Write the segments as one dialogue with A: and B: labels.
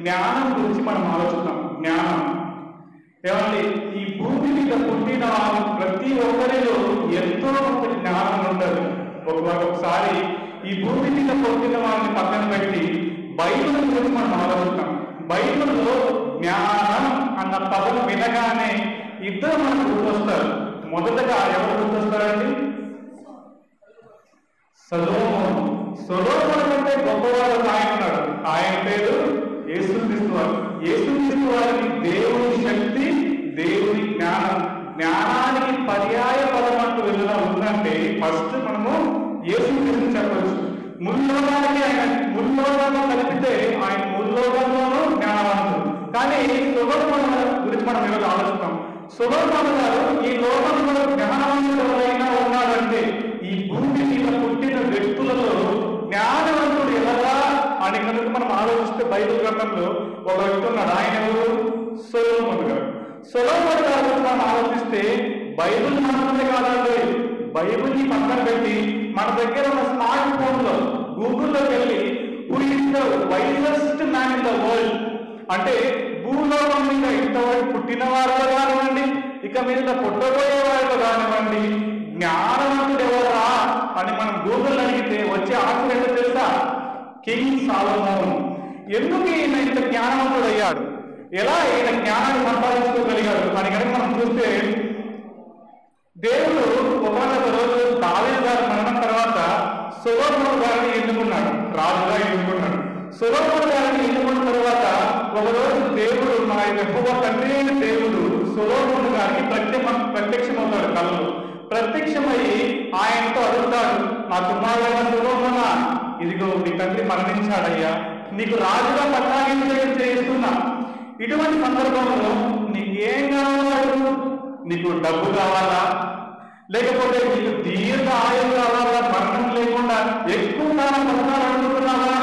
A: జ్ఞానం గురించి మనం ఆలోచిద్దాం. జ్ఞానం ఏమండి, ఈ భూమి మీద పుట్టిన ప్రతి ఒక్కరిలో ఎంతో కొంత జ్ఞానం ఉంటుంది. ఒకసారి ఈ భూమి మీద పుట్టిన వారిని పక్కన పెట్టి బైబిల్ గురించి మనం ఆలోచిద్దాం. బైబిల్లో జ్ఞానం అన్న పదం వినగానే ఇద్దరు మనకు గుర్తొస్తారు. మొదటగా ఎవరు గుర్తొస్తారండి? సొలొమోను. సొలొమోను కంటే గొప్పవాడు ఆయన ఉన్నాడు. ఆయన పేరు యేసుక్రీస్తు వారు. యేసుక్రీస్తు వారికి దేవుని శక్తి, దేవుని జ్ఞానం, జ్ఞానానికి పర్యాయ పదం అంటూ ఏదైనా ఉందంటే ఫస్ట్ మనము యేసుక్రీస్తు చెప్పవచ్చు. ముల్లోకానికి ఆయన ముల్లోకంలో కలిపితే ఆయన ముల్లోకంలోనూ జ్ఞానవంతుడు. కానీ సొలొమోను గురించి మనం ఈరోజు ఆలోచిస్తాం. సొలొమోను గారు ఈ లోకంలో జ్ఞానవంతుడు ఎవరైనా ఉన్నాడంటే ఈ భూమి మీద పుట్టిన వ్యక్తులలో జ్ఞానవంతుడు ఎవరా అని కనుక మనం ఆలోచిస్తే బైబిల్ గ్రంథంలో ఒక వ్యక్తి ఉన్నాడు. ఆయన ఎవరు? సొలొమోను గారు. సొలొమోను గారు మనం ఆలోచిస్తే బైబిల్ మాత్రమే కాదండి, బైబిల్ని పక్కన పెట్టి మన దగ్గర ఉన్న స్మార్ట్ ఫోన్ లో గూగుల్లోకి వెళ్ళి who is the wisest man in the world అంటే భూలోకం మీద ఇంతవరకు పుట్టిన వారిలో కానివ్వండి, ఇక మీద పుట్టబోయే వారిలో కానివ్వండి, జ్ఞానవంతుడు ఎవరా అని మనం గూగుల్ అడిగితే వచ్చే ఆన్సర్ ఏంటో తెలుసా? కింగ్ సొలొమోన్. ఎందుకు ఈయన ఇంత జ్ఞానవంతుడు అయ్యాడు? ఎలా ఈయన జ్ఞానాన్ని సంపాదించుకోగలిగాడు అని కనుక మనం చూస్తే, దేవుడు ఒకనొక రోజు దావీదు గారి మరణం తర్వాత సొలొమోను గారిని ఎన్నుకున్నాడు, రాజుగా ఎన్నుకున్నాడు. సొలొమోను గారిని ఎన్నుకున్న తర్వాత ఒకరోజు దేవుడు, మన యెహోవా తండ్రి అయిన దేవుడు సొలొమోను గారికి ప్రత్యక్షమవుతాడు. కళ్ళు ప్రత్యక్షమయ్యి ఆయనతో అడుగుతాడు, నా కుమారుడైన సొలొమోనా, ఇదిగో నీ తండ్రి మరణించాడయ్యా, నీకు రాజుగా పట్టాభిషేకం చేయిస్తున్నా. ఇటువంటి సందర్భంలో నీకేం కావాలి? నీకు డబ్బు కావాలా, లేకపోతే నీకు దీర్ఘ ఆయువు కావాలా, మరణం లేకుండా ఎక్కువ కాలం బతకాలనుకుంటున్నావా,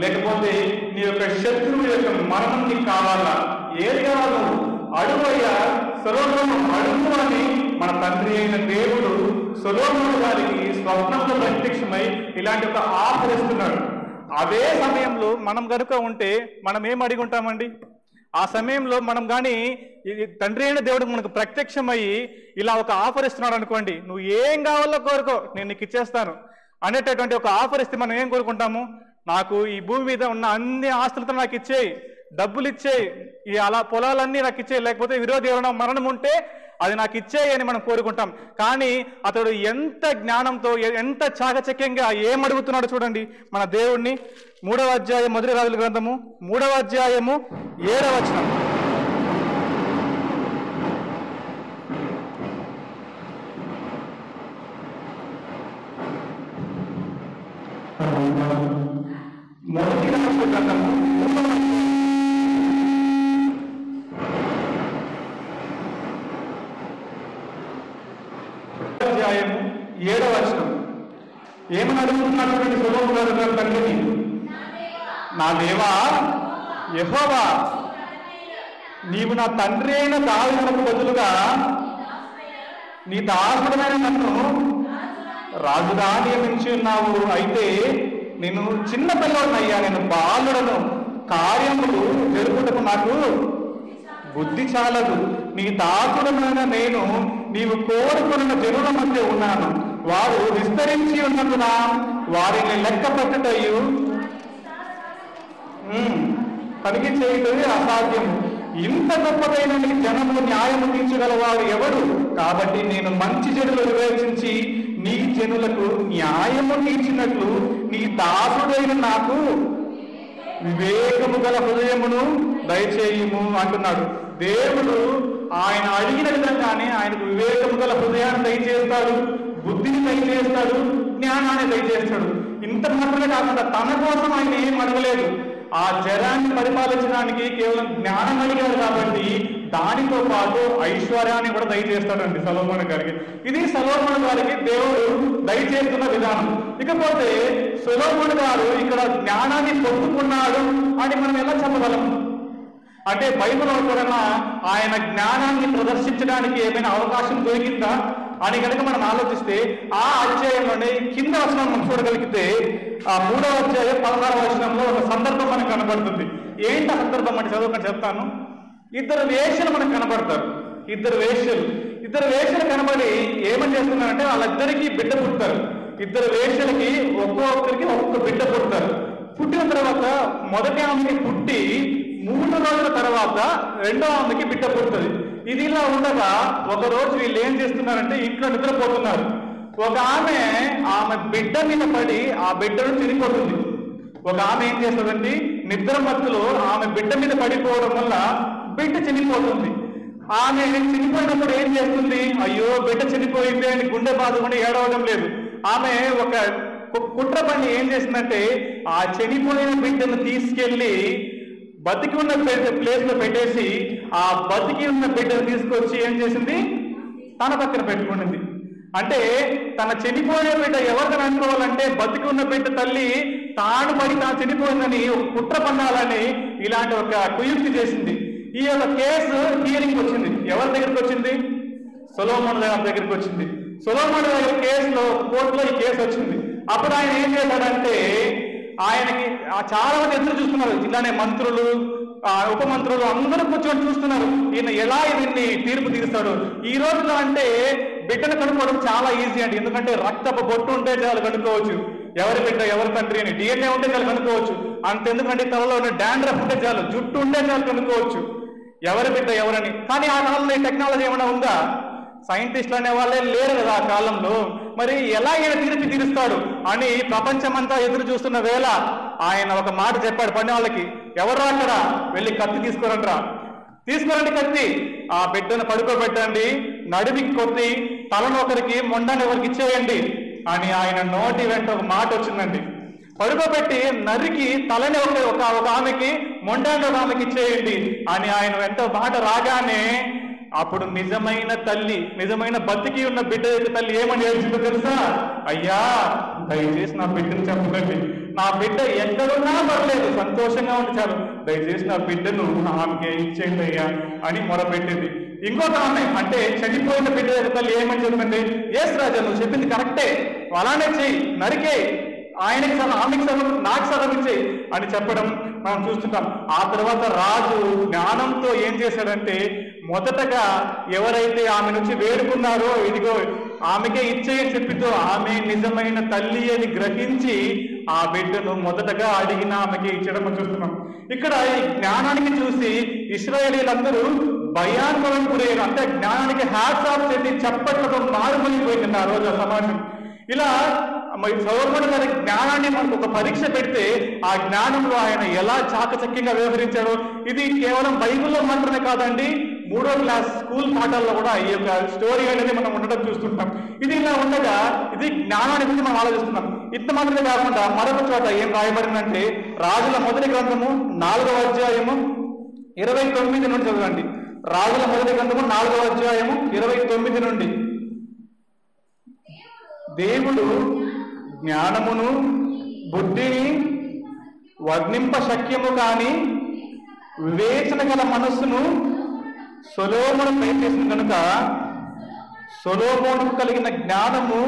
A: లేకపోతే నీ యొక్క శత్రువు యొక్క మరణం నీకు కావాలా? ఏది కావాలి? అడుగయ్యా సొలొమోను, అడుగు అని మన తండ్రి అయిన దేవుడు సొలొమోను గారికి స్వప్నంలో ప్రత్యక్షమై ఇలాంటి ఒక ఆఫర్ ఇస్తున్నాడు. అదే సమయంలో మనం కనుక ఉంటే మనం ఏం అడిగి ఉంటామండి? ఆ సమయంలో మనం కానీ తండ్రి అయిన దేవుడు మనకు ప్రత్యక్షమయ్యి ఇలా ఒక ఆఫర్ ఇస్తున్నాడు అనుకోండి, నువ్వు ఏం కావాలో కోరుకో, నేను నీకు ఇచ్చేస్తాను అనేటటువంటి ఒక ఆఫర్ ఇస్తే మనం ఏం కోరుకుంటాము? నాకు ఈ భూమి మీద ఉన్న అన్ని ఆస్తులతో నాకు ఇచ్చేయి, డబ్బులు ఇచ్చేయి, ఈ అలా పొలాలన్నీ నాకు ఇచ్చేయి, లేకపోతే విరోధి ఎవరైనా మరణం ఉంటే అది నాకు ఇచ్చేయి అని మనం కోరుకుంటాం. కానీ అతడు ఎంత జ్ఞానంతో, ఎంత చాకచక్యంగా ఏం అడుగుతున్నాడు చూడండి మన దేవుణ్ణి. 3వ అధ్యాయం మొదటి రాజుల గ్రంథము 3వ అధ్యాయము 7వ వచనం. మొదటి రాజుల గ్రంథము అధ్యాయము 7వ వచనం. ఏమని అడుగుతున్నాడు చూడండి సొలొమోను గారు తన తండ్రిని, నా దేవా యెహోవా, నీవు నా తండ్రి అయిన దావీదుకు బదులుగా నీ దాసుడైన నన్ను రాజుగా నియమించి ఉన్నావు. అయితే నేను చిన్న పిల్లవాడినయ్యా, నేను బాలుడను, కార్యములు జరుపుటకు నాకు బుద్ధి చాలదు. నీ దాసుడమైన నేను నీవు కోరుకున్న జనుల మధ్య ఉన్నాను, వారు విస్తరించి ఉన్నందున వారిని లెక్క పట్టుటయు తనిఖీ చేయటం అసాధ్యము. ఇంత గొప్పదైన నీ జనము న్యాయము తీర్చగలవాడు ఎవడు? కాబట్టి నేను మంచి జనులు వివేచించి నీ జనులకు న్యాయము తీర్చినట్లు నీ దాసుడైన నాకు వివేకము గల హృదయమును దయచేయుము అంటున్నాడు. దేవుడు ఆయన అడిగిన విధంగానే ఆయనకు వివేకము గల హృదయాన్ని దయచేస్తాడు, బుద్ధిని దయచేస్తాడు, జ్ఞానాన్ని దయచేస్తాడు. ఇంత మాత్రమే కాకుండా తన కోసం ఆయన ఏం అడగలేదు. ఆ జనాన్ని పరిపాలించడానికి కేవలం జ్ఞానం అడిగాడు కాబట్టి దానితో పాటు ఐశ్వర్యాన్ని కూడా దయచేస్తాడండి సొలొమోను గారికి. ఇది సొలొమోను గారికి దేవుడు దయచేస్తున్న విధానం. ఇకపోతే సొలొమోను గారు ఇక్కడ జ్ఞానాన్ని పొందుకున్నాడు అని మనం ఎలా చెప్పగలం? అంటే బైబిల్ ఎక్కడైనా ఆయన జ్ఞానాన్ని ప్రదర్శించడానికి ఏమైనా అవకాశం దొరికిందా? అని కనుక మనం ఆలోచిస్తే ఆ అధ్యాయంలోనే కింద వచనం మనం చూడగలిగితే ఆ 3వ అధ్యాయం 16వ వచనంలో ఒక సందర్భం మనకు కనబడుతుంది. ఏంటి ఆ సందర్భం అంటే చదువుకొని చెప్తాను. ఇద్దరు వేశ్యలు మనకు కనబడతారు. ఇద్దరు వేశ్యలు కనబడి ఏమని చేస్తున్నారంటే వాళ్ళిద్దరికీ బిడ్డ పుడతారు. ఇద్దరు వేశ్యలకి ఒక్కొక్కరికి ఒక్కొక్క బిడ్డ పుడతారు. పుట్టిన తర్వాత మొదటి ఆమెకి పుట్టి 3 రోజుల తర్వాత రెండో ఆమెకి బిడ్డ పుడుతుంది. ఇది ఇలా ఉండగా ఒక రోజు వీళ్ళు ఏం చేస్తున్నారంటే ఇంట్లో నిద్రపోతున్నారు. ఒక ఆమె బిడ్డ మీద పడి ఆ బిడ్డను చనిపోతుంది. ఒక ఆమె ఏం చేస్తుందండి, నిద్ర మత్తులో ఆమె బిడ్డ మీద పడిపోవడం వల్ల బిడ్డ చనిపోతుంది. ఆమె చనిపోయినప్పుడు ఏం చేస్తుంది, అయ్యో బిడ్డ చనిపోయింది అని గుండె బాదుకొని ఏడవడం లేదు. ఆమె ఒక కుట్ర పని ఏం చేసిందంటే ఆ చనిపోయిన బిడ్డను తీసుకెళ్లి బతికి ఉన్న ప్లేస్ లో పెట్టేసి ఆ బతికి ఉన్న బిడ్డను తీసుకొచ్చి ఏం చేసింది, తన పక్కన పెట్టుకునింది. అంటే తన చనిపోయిన బిడ్డ ఎవరికైనా అనుకోవాలంటే బతికి ఉన్న బిడ్డ తల్లి తాను చనిపోయిందని ఒక కుట్ర పన్నాలని ఇలాంటి ఒక కుయుక్తి చేసింది. ఈ యొక్క కేసు హియరింగ్ వచ్చింది. ఎవరి దగ్గరికి వచ్చింది, సొలొమోను గారి దగ్గరికి వచ్చింది. సొలొమోను గారి కేసులో కోర్టులో ఈ కేసు వచ్చింది. అప్పుడు ఆయన ఏం చేశాడంటే ఆయనకి చాలా మంది ఎదురు చూస్తున్నారు. ఇలానే మంత్రులు, ఉప మంత్రులు అందరూ కూర్చొని చూస్తున్నారు ఈయన ఎలా దీన్ని తీర్పు తీరుస్తాడు. ఈ రోజులో అంటే బిడ్డను కనుక్కోవడం చాలా ఈజీ అండి. ఎందుకంటే రక్తపు బొట్టు ఉంటే చాలు కనుక్కోవచ్చు ఎవరి బిడ్డ ఎవరి తండ్రి అని. DNA ఉంటే చాలు కనుక్కోవచ్చు. అంతెందుకంటే తలలో ఉన్న డాండ్రఫ్ ఉంటే చాలు, జుట్టు ఉంటే చాలు కనుక్కోవచ్చు ఎవరి బిడ్డ ఎవరని. కానీ ఆ కాలంలో ఈ టెక్నాలజీ ఏమైనా ఉందా? సైంటిస్టులు అనే వాళ్ళే లేరు కదా ఆ కాలంలో. మరి ఎలా ఈయన తీర్పు తీరుస్తాడు అని ప్రపంచమంతా ఎదురు చూస్తున్న వేళ ఆయన ఒక మాట చెప్పాడు పని వాళ్ళకి, ఎవరు అక్కడ వెళ్ళి కత్తి తీసుకురండి కత్తి, ఆ బిడ్డను పడుకోబెట్టండి, నడిమికి కొద్ది తలను ఒకరికి మొండాన్ని ఒకరికి ఇచ్చేయండి అని ఆయన నోటి వెంట ఒక మాట వచ్చిందండి. పడుకోబెట్టి నరికి తలని ఒక ఆమెకి మొండాన్ని ఒక ఆమెకి ఇచ్చేయండి అని ఆయన వెంట మాట రాగానే అప్పుడు నిజమైన తల్లి, నిజమైన బతికి ఉన్న బిడ్డ తల్లి ఏమని ఏడ్చిందో తెలుసా? అయ్యా దయచేసి నా బిడ్డను చెప్పకండి, నా బిడ్డ ఎక్కడున్నా పర్లేదు, సంతోషంగా ఉండి చాలు, దయచేసి నా బిడ్డను ఆమెకి ఇచ్చేయండి అయ్యా అని మొరపెట్టింది. ఇంకొక ఆమె అంటే చనిపోయిన బిడ్డ తల్లి ఏమని చెప్పింది, ఎస్ రాజా నువ్వు చెప్పింది కరెక్టే, అలానే చెయ్యి, నరికే, ఆయనకి సగం ఆమెకి సగం నాకు సగం ఇచ్చేయి అని చెప్పడం మనం చూస్తుంటాం. ఆ తర్వాత రాజు జ్ఞానంతో ఏం చేశాడంటే మొదటగా ఎవరైతే ఆమె నుంచి వేడుకున్నారో ఇదిగో ఆమెకే ఇచ్చేయని చెప్పితో ఆమె నిజమైన తల్లి అని గ్రహించి ఆ బిడ్డను మొదటగా అడిగిన ఆమెకి ఇచ్చడం చూస్తున్నాం. ఇక్కడ ఈ జ్ఞానానికి చూసి ఇశ్రాయేలీలందరూ భయాందోళన గురయ్యారు. అంటే జ్ఞానానికి హ్యాట్స్ ఆఫ్ చేసి చప్పట్లతో మారుమొలిపోయింది ఆ రోజు ఆ సమాజం. ఇలా సొలొమోను గారి జ్ఞానాన్ని మనకు ఒక పరీక్ష పెడితే ఆ జ్ఞానంలో ఆయన ఎలా చాకచక్యంగా వ్యవహరించాడో ఇది కేవలం బైబిల్లో మాత్రమే కాదండి, 3వ క్లాస్ స్కూల్ పాఠాల్లో కూడా ఈ యొక్క స్టోరీ అనేది మనం ఉండడం చూస్తుంటాం. ఇది ఇలా ఉండగా ఇది జ్ఞానాన్ని గురించి మనం ఆలోచిస్తున్నాం. ఇంత మాత్రమే కాకుండా మరొక చోట ఏం రాయబడిందంటే రాజుల మొదటి గ్రంథము 4వ అధ్యాయము 29 నుండి చదవండి. రాజుల మొదటి గ్రంథము 4వ అధ్యాయము 29 నుండి. దేవుడు జ్ఞానమును బుద్ధిని వర్ణింప శక్యము కాని వివేచన గల మనస్సును సొలొమోను ప్రయత్నించిన కనుక సొలొమోనుకు కలిగిన జ్ఞానము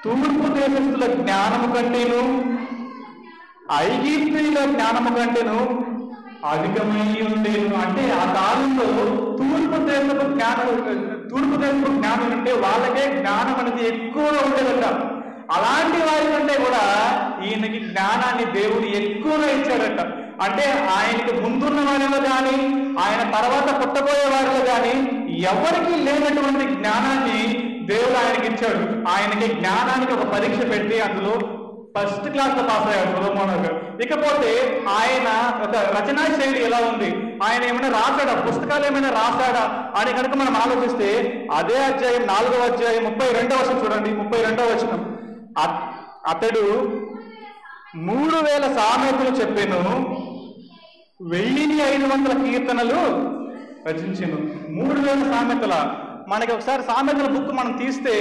A: తూర్పు దేశస్తుల జ్ఞానము కంటేను ఐగుప్తీయుల జ్ఞానము కంటేను అధికమై ఉండేను. అంటే ఆ కాలంలో తూర్పు దేశపు జ్ఞానం అంటే వాళ్ళకే జ్ఞానం అనేది ఎక్కువగా ఉండేదట. అలాంటి వారి కంటే కూడా ఈయనకి జ్ఞానాన్ని దేవుడు ఎక్కువగా ఇచ్చాడట. అంటే ఆయనకి ముందున్న వారిలో కానీ ఆయన తర్వాత పుట్టబోయే వారిలో కానీ ఎవరికి లేనటువంటి జ్ఞానాన్ని దేవుడు ఆయనకి ఇచ్చాడు. ఆయనకి జ్ఞానానికి ఒక పరీక్ష పెట్టి అందులో ఫస్ట్ క్లాస్ లో పాస్ అయ్యాడు సొలొమోను గారు. ఇకపోతే ఆయన ఒక రచనా శైలి ఎలా ఉంది, ఆయన ఏమైనా రాశాడా, పుస్తకాలు ఏమైనా రాశాడా అని కనుక మనం ఆలోచిస్తే అదే అధ్యాయం 4వ అధ్యాయం 32వ వచనం చూడండి. 32వ వచనం, అతడు 3000 సామెతలు చెప్పెను, 1500 కీర్తనలు రచించెను. 3000 సామెతల. మనకి ఒకసారి సామెతల బుక్ మనం తీస్తే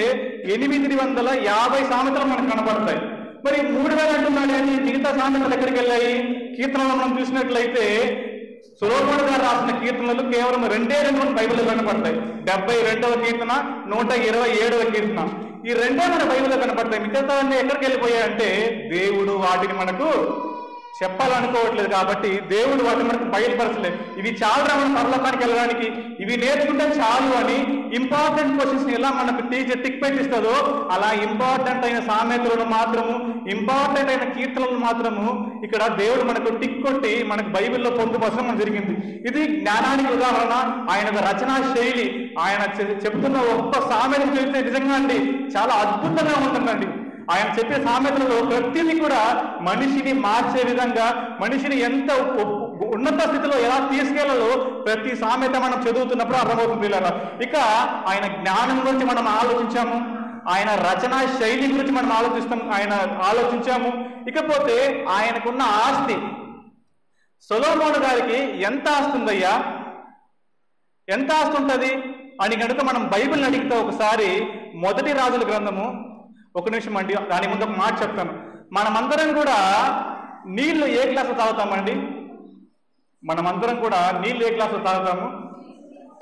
A: 850 సామెతలు మనకు కనబడతాయి. మరి 3000 అంటున్నాడు అని మిగతా సామెతలు ఎక్కడికి వెళ్ళాయి? కీర్తనలో మనం చూసినట్లయితే సొలొమోను గారు రాసిన కీర్తనలు కేవలం రెండు బైబిల్లో కనపడతాయి. 72వ కీర్తన, 127వ కీర్తన. ఈ రెండే మన బైబిల్లో కనపడతాయి. మిగతావన్నీ ఎక్కడికి వెళ్ళిపోయాయంటే దేవుడు వాటిని మనకు చెప్పాలనుకోవట్లేదు కాబట్టి దేవుడు వాటిని మనకు బయలుపరచలేదు. ఇవి చాలా మన పరలోకానికి వెళ్ళడానికి, ఇవి నేర్చుకుంటే చాలు అని ఇంపార్టెంట్ క్వశ్చన్స్ ఎలా మనకు టీచర్ టిక్ పెట్టిస్తుందో అలా ఇంపార్టెంట్ అయిన సామెతలను మాత్రము, ఇంపార్టెంట్ అయిన కీర్తనలను మాత్రము ఇక్కడ దేవుడు మనకు టిక్ కొట్టి మనకు బైబిల్లో పొందుపరచడం జరిగింది. ఇది జ్ఞానానికి ఉదాహరణ. ఆయన రచనా శైలి, ఆయన చెప్తున్న ఒక్క సామెత చూస్తే నిజంగా అండి చాలా అద్భుతంగా ఉంటుందండి. ఆయన చెప్పే సామెతలలో ప్రతిదీ కూడా మనిషిని మార్చే విధంగా, మనిషిని ఎంత ఉన్నత స్థితిలో ఎలా తీసుకెళ్లాలో ప్రతి సామెత మనం చదువుతున్నప్పుడు అర్థమవుతుంది. ఇక ఆయన జ్ఞానం గురించి మనం ఆలోచించాము, ఆయన రచనా శైలి గురించి మనం ఆలోచించాము. ఇకపోతే ఆయనకున్న ఆస్తి, సొలొమోను గారికి ఎంత ఆస్తి ఉందయ్యా, ఎంత ఆస్తి ఉంటుంది అని కనుక మనం బైబిల్ని అడిగితే ఒకసారి మొదటి రాజుల గ్రంథము, ఒక నిమిషం అండి, దాని ముందు ఒక మాట చెప్తాను. మనమందరం కూడా నీళ్లు ఏ గ్లాసు తాగుతామండి? మనమందరం కూడా నీళ్లు ఏ గ్లాసు తాగుతాము?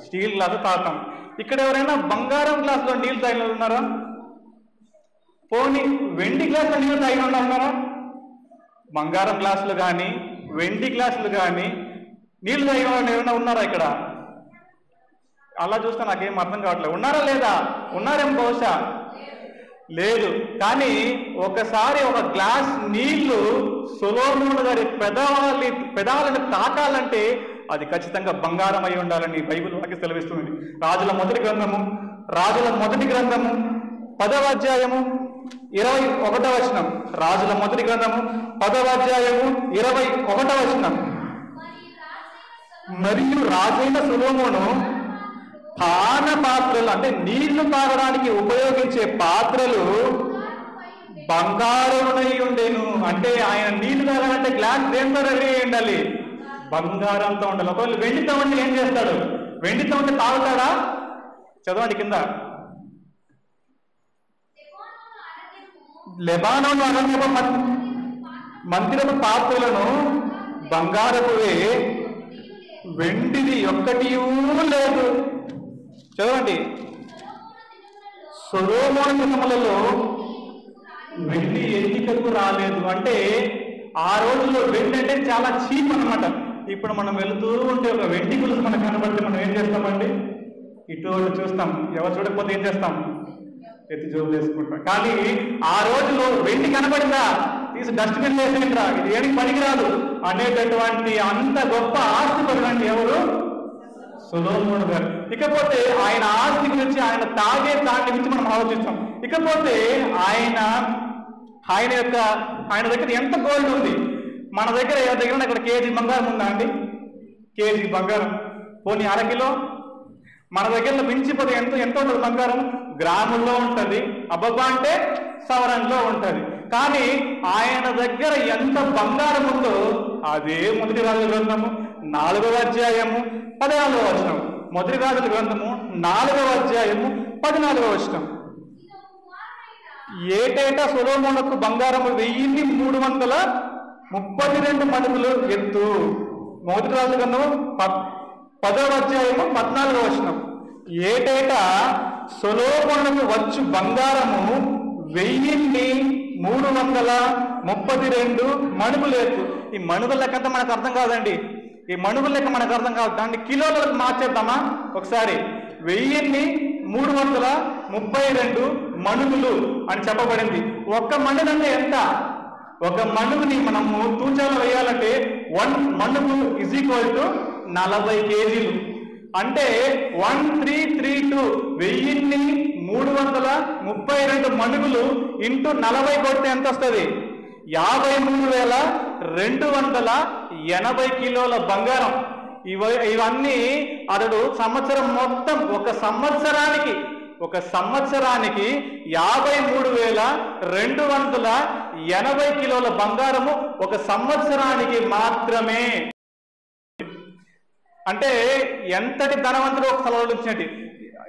A: స్టీల్ గ్లాసు తాగుతాం. ఇక్కడ ఎవరైనా బంగారం గ్లాసులో నీళ్లు తాగిన ఉన్నారా? పోనీ వెండి గ్లాసులో నీళ్లు తాగిన ఉన్నారా? బంగారం గ్లాసులు కానీ వెండి గ్లాసులు కానీ నీళ్లు తాగిన వాళ్ళు ఎవరైనా ఉన్నారా ఇక్కడ? అలా చూస్తే నాకేం అర్థం కావట్లేదు. ఉన్నారా లేదా? ఉన్నారేమో బహుశా. లేదు. కానీ ఒకసారి ఒక గ్లాస్ నీళ్లు సొలొమోను గారి పెదాలను తాకాలంటే అది ఖచ్చితంగా బంగారం అయి ఉండాలని బైబిల్ వాక్యం సెలవిస్తుంది. రాజుల మొదటి గ్రంథము 10వ అధ్యాయము 21వ వచనం. రాజుల మొదటి గ్రంథము 10వ అధ్యాయము 21వ వచనం. మరియు రాజైన సొలొమోను పాన పాత్రలు, అంటే నీళ్లు తాగడానికి ఉపయోగించే పాత్రలు బంగారమునై ఉండేను. అంటే ఆయన నీళ్లు తాగాలంటే గ్లాస్ దేంతో రెడీ అయి ఉండాలి? బంగారంతో ఉండాలి. ఒకవేళ వెండితో ఉంటే ఏం చేస్తాడు? వెండితో ఉంటే తాగుతాడా? చదవండి కింద. లెబానోను అరణ్యపు మందిరపు పాత్రలను బంగారపువే, వెండిది ఒక్కటి లేదు. చదవండి. సొలొమోను దినములలో వెండి ఎన్నికకు రాలేదు. అంటే ఆ రోజుల్లో వెండి అంటే చాలా చీప్ అనమాట. ఇప్పుడు మనం వెళుతూ ఉంటే ఒక వెండి గులుసు మనకు కనబడితే మనం ఏం చేస్తామండి? ఇటు చూస్తాం. ఎవరు చూడకపోతే ఏం చేస్తాం? ఎత్తి జోబు వేసుకుంటాం. కానీ ఆ రోజులో వెండి కనబడిందా తీసి డస్ట్బిన్ వేసేయండిరా, ఇది ఏడికి పనికిరాదు అనేటటువంటి అంత గొప్ప ఆస్తి పడినండి ఎవరు? సొలొమోను గారు. ఇకపోతే ఆయన ఆస్తి గురించి, ఆయన తాగే దాని గురించి మనం ఆలోచిస్తాం. ఇకపోతే ఆయన దగ్గర ఎంత గోల్డ్ ఉంది? మన దగ్గర ఇక్కడ కేజీ బంగారం ఉందా అండి? కేజీ బంగారం, పోనీ అరకిలో. మన దగ్గర మించిపోతే ఎంత ఉంటుంది బంగారం? గ్రాముల్లో ఉంటుంది, అబ్బబ్బా అంటే సవరంలో ఉంటుంది. కానీ ఆయన దగ్గర ఎంత బంగారం ఉందో అదే మొదటి రాజుల గ్రంథము 4వ అధ్యాయము 14వ వచనం. మొదటి రాజుల గ్రంథము 4వ అధ్యాయము 14వ వచనం. ఏటేటా సొలొమోనుకు బంగారము 1332 మణుగులు ఎత్తు. మొదటి రాజుల గ్రంథము 10వ అధ్యాయము 14వ వచనం. ఏటేటా సొలొమోనుకు వచ్చు బంగారము 1332 మణుగులు ఎత్తు. ఈ మణుగుల లెక్కంతా మనకు అర్థం కాదండి. ఈ మణుగుల లెక్క మనకు అర్థం కాదు. దాన్ని కిలోలకు మార్చేద్దామా ఒకసారి? 1332 మణుగులు అని చెప్పబడింది. ఒక్క మణుగు అంటే ఎంత? ఒక మణుగుని మనము తూచాలో వేయాలంటే 1 మణుగు = 40 కేజీలు. అంటే 1332 1332 మణుగులు ఇంటూ 40 కొడితే ఎంత వస్తుంది? 53,280 కిలోల బంగారం. ఇవన్నీ అతడు సంవత్సరం మొత్తం, ఒక సంవత్సరానికి 53,280 కిలోల బంగారము ఒక సంవత్సరానికి మాత్రమే. అంటే ఎంతటి ధనవంతుడు ఒకసారి ఆలోచించండి.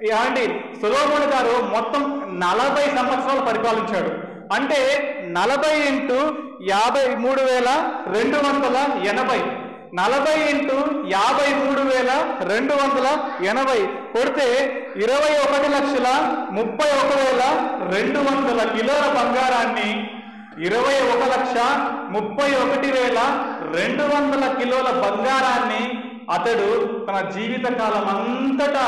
A: ఏమండి, సొలొమోను గారు మొత్తం 40 సంవత్సరాలు పరిపాలించాడు. అంటే 40 × 53,280 40 × 53,280 కొడితే 21,31,200 కిలోల బంగారాన్ని 21,31,200 కిలోల బంగారాన్ని అతడు తన జీవిత కాలం అంతటా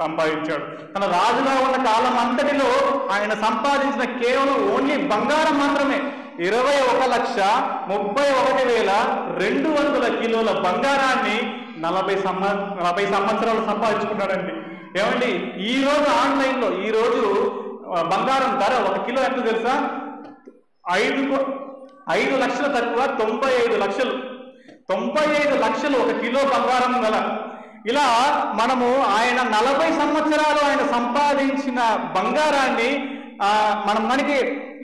A: సంపాదించాడు. తన రాజుగా ఉన్న కాలం అంతటిలో ఆయన సంపాదించిన కేవలం ఓన్లీ బంగారం మాత్రమే 21,31,200 కిలోల బంగారాన్ని 40 సంవత్సరాలు సంపాదించుకున్నాడండి. ఏమండి, ఈ రోజు ఆన్లైన్లో ఈ రోజు బంగారం ధర 1 కిలో ఎంత తెలుసా? 5 లక్షలు తక్కువ 95 లక్షలు. 95 లక్షలు 1 కిలో బంగారం గల. ఇలా మనము ఆయన 40 సంవత్సరాలు ఆయన సంపాదించిన బంగారాన్ని మనకి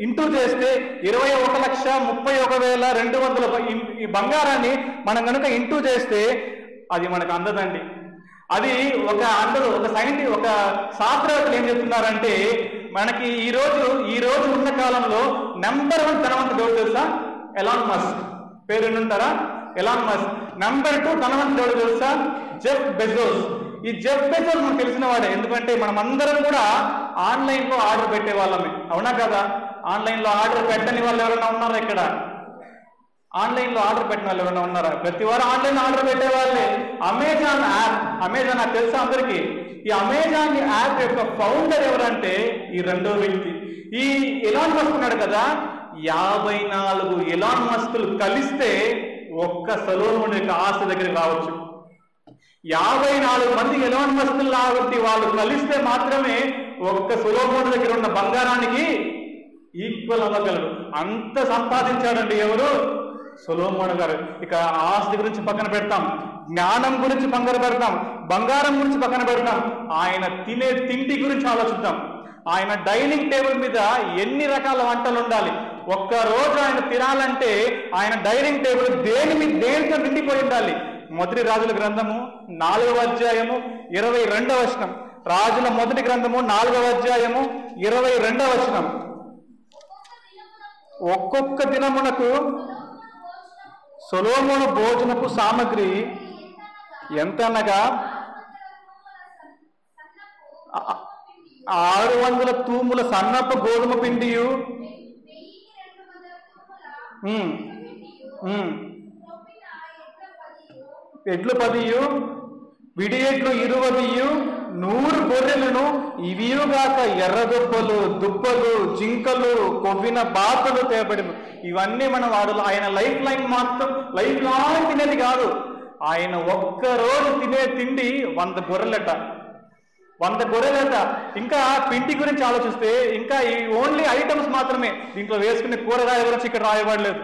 A: ఇంటూ చేస్తే 21,31,200 ఈ బంగారాన్ని మనం కనుక ఇంటూ చేస్తే అది మనకు అందదండి. అది ఒక శాస్త్రవేత్తలు ఏం చెప్తున్నారంటే మనకి ఈ రోజు ఉన్న కాలంలో నెంబర్ 1 ధనవంతుడు ఎవరు తెలుసా? Elon Musk. పేరు వింటారా? Elon Musk. నెంబర్ 2 ధనవంతుడు ఎవరు తెలుసా? Jeff Bezos. ఈ జెఫ్ బెజోస్ మనకు తెలిసిన వాడే. ఎందుకంటే మనం అందరం కూడా ఆన్లైన్లో ఆర్డర్ పెట్టే వాళ్ళమే, అవునా కదా? ఆన్లైన్లో ఆర్డర్ పెట్టని వాళ్ళు ఎవరైనా ఉన్నారా ఇక్కడ? ఆన్లైన్లో ఆర్డర్ పెట్టిన వాళ్ళు ఎవరైనా ఉన్నారా? ప్రతి వారు ఆన్లైన్ ఆర్డర్ పెట్టే వాళ్ళే. అమెజాన్ యాప్ తెలుసా అందరికీ? ఈ అమెజాన్ యాప్ యొక్క ఫౌండర్ ఎవరంటే ఈ రెండో వ్యక్తి, ఈ ఎలాన్ మస్క్ ఉన్నాడు కదా. 54 ఎలాన్ మస్కులు కలిస్తే ఒక్క సొలొమోను యొక్క ఆస్తి దగ్గరికి రావచ్చు. 54 మంది ఎలాన్ మస్కులు కాబట్టి వాళ్ళు కలిస్తే మాత్రమే ఒక్క సొలొమోను దగ్గర ఉన్న బంగారానికి ఈక్వల్ అవ్వగలరు. అంత సంపాదించాడండి ఎవరు? సొలొమోను గారు. ఇక ఆస్తి గురించి పక్కన పెడతాం, జ్ఞానం గురించి పక్కన పెడతాం, బంగారం గురించి పక్కన పెడతాం, ఆయన తినే తిండి గురించి ఆలోచిద్దాం. ఆయన డైనింగ్ టేబుల్ మీద ఎన్ని రకాల వంటలు ఉండాలి? ఒక్క రోజు ఆయన తినాలంటే ఆయన డైనింగ్ టేబుల్ దేనితో నిండిపోయి ఉండాలి? మొదటి రాజుల గ్రంథము 4వ అధ్యాయము 22వ వచనం. రాజుల మొదటి గ్రంథము 4వ అధ్యాయము 22వ వచనం. ఒక్కొక్క దినమునకు సొలొమోను భోజనపు సామగ్రి ఎంతనగా 600 తూముల సన్నపు గోధుమ పిండియు, 10 ఎడ్లు, విడి ఎడ్లు 20, 100 గొర్రెలను, ఇవియుగాక ఎర్రదుబ్బలు, దుబ్బలు, జింకలు, కొవ్విన బాతులు తేబడిను. ఇవన్నీ మనం ఆయన లైఫ్ లాంగ్ తినేది కాదు. ఆయన ఒక్కరోజు తినే తిండి 100 గొర్రెలట. 100 గొర్రెలట. ఇంకా పిండి గురించి ఆలోచిస్తే ఇంకా ఈ ఓన్లీ ఐటమ్స్ మాత్రమే, దీంట్లో వేసుకునే కూరగాయల గురించి ఇక్కడ రాయబడలేదు.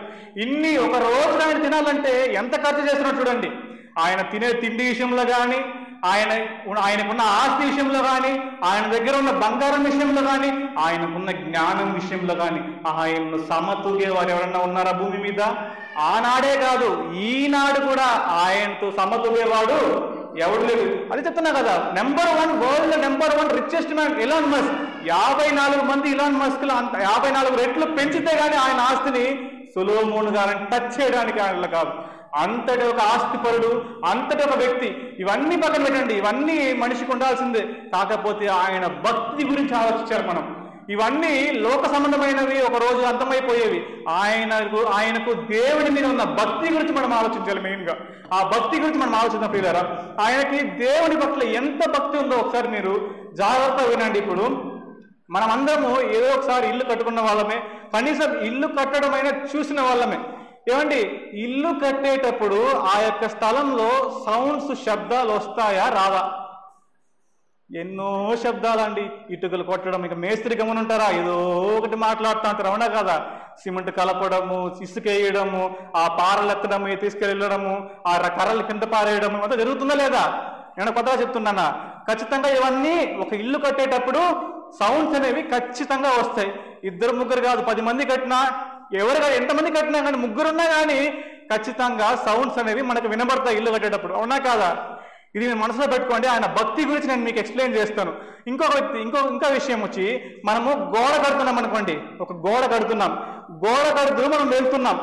A: ఇన్ని ఒక రోజు ఆయన తినాలంటే ఎంత ఖర్చు చేస్తున్నాడు చూడండి. ఆయన తినే తిండి విషయంలో కానీ, ఆయనకున్న ఆస్తి విషయంలో కానీ, ఆయన దగ్గర ఉన్న బంగారం విషయంలో కానీ, ఆయనకున్న జ్ఞానం విషయంలో కానీ ఆయన్ను సమతూగే వారు ఎవరన్నా ఉన్నారా భూమి మీద? ఆనాడే కాదు, ఈనాడు కూడా ఆయనతో సమతూగేవాడు ఎవడు లేదు. అది చెప్తున్నా కదా, world number 1 richest man Elon Musk. 54 మంది ఎలాన్ మస్క్ 54 రెట్లు పెంచితే గానీ ఆయన ఆస్తిని సొలొమోను గారిని టచ్ చేయడానికి ఆయన కాదు. అంతటి ఒక ఆస్తిపరుడు, అంతటి ఒక వ్యక్తి. ఇవన్నీ పక్కన పెట్టండి, ఇవన్నీ మనిషికి ఉండాల్సిందే. కాకపోతే ఆయన భక్తి గురించి ఆలోచించారు మనం. ఇవన్నీ లోక సంబంధమైనవి, ఒక రోజు అర్థమైపోయేవి. ఆయనకు దేవుడి మీద ఉన్న భక్తి గురించి మనం ఆలోచించాలి. మెయిన్గా ఆ భక్తి గురించి మనం ఆలోచించిన ప్రియులారా, ఆయనకి దేవుడి పట్ల ఎంత భక్తి ఉందో ఒకసారి మీరు జాగ్రత్తగా వినండి. ఇప్పుడు మనం అందరము ఏదో ఒకసారి ఇల్లు కట్టుకున్న వాళ్ళమే, కనీసం ఇల్లు కట్టడమైనా చూసిన వాళ్ళమే. ఏమండి, ఇల్లు కట్టేటప్పుడు ఆ యొక్క స్థలంలో శబ్దాలు వస్తాయా రావా? ఎన్నో శబ్దాలండి. ఇటుకలు కొట్టడం, ఇక మేస్త్రి గమనుంటారా, ఏదో ఒకటి మాట్లాడుతూ ఉంటారు, అవునా కదా? సిమెంట్ కలపడము, ఇసుక వేయడము, ఆ పారలు ఎత్తడము, తీసుకెళ్ళడము, ఆ కర్రలు కింద పారేయడము, అంతా జరుగుతుందా లేదా? నేను కొత్తగా చెప్తున్నానా? ఖచ్చితంగా ఇవన్నీ ఒక ఇల్లు కట్టేటప్పుడు సౌండ్స్ అనేవి ఖచ్చితంగా వస్తాయి. 2 ముగ్గురు కాదు, 10 మంది కట్టినా, ఎంతమంది కట్టినా కానీ, ముగ్గురున్నా కానీ ఖచ్చితంగా సౌండ్స్ అనేవి మనకు వినబడతాయి ఇల్లు కట్టేటప్పుడు, అవునా కాదా? ఇది మీరు మనసులో పెట్టుకోండి. ఆయన భక్తి గురించి నేను మీకు ఎక్స్ప్లెయిన్ చేస్తాను. ఇంకో విషయం వచ్చి, మనము గోడ కడుతున్నాం అనుకోండి, ఒక గోడ కడుతూ మనం వెళ్తున్నాం.